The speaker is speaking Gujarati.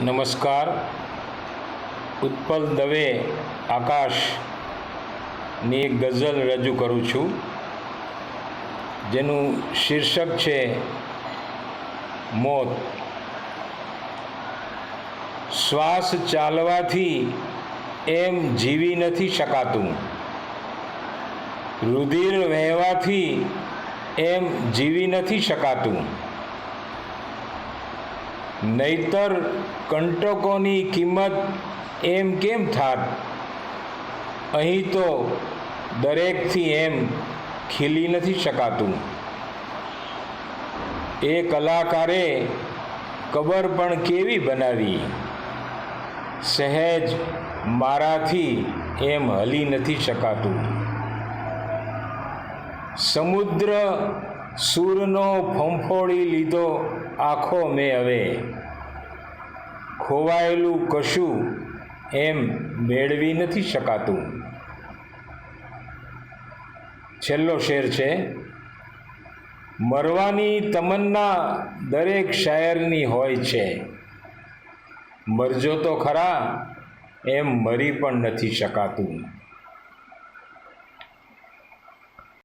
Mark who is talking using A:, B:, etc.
A: નમસ્કાર. ઉત્પલ દવે આકાશની એક ગઝલ રજૂ કરું છું, જેનું શીર્ષક છે મોત. શ્વાસ ચાલવાથી એમ જીવી નથી શકાતું, રુધિર વહેવાથી એમ જીવી નથી શકાતું, નહીતર કંટકોની કિંમત એમ કેમ થાત? અહીં તો દરેકથી એમ ખીલી નથી શકાતું. એ કલાકારે કબર પણ કેવી બનાવી, સહેજ મારાથી એમ હલી નથી શકાતું. સમુદ્ર સૂરનો ફંફોળી લીધો આખો મેં હવે, ખોવાયેલું કશું એમ મેળવી નથી શકાતું. છેલ્લો શેર છે: મરવાની તમન્ના દરેક શાયરની હોય છે, મરજો તો ખરા એમ મરી પણ નથી શકાતું.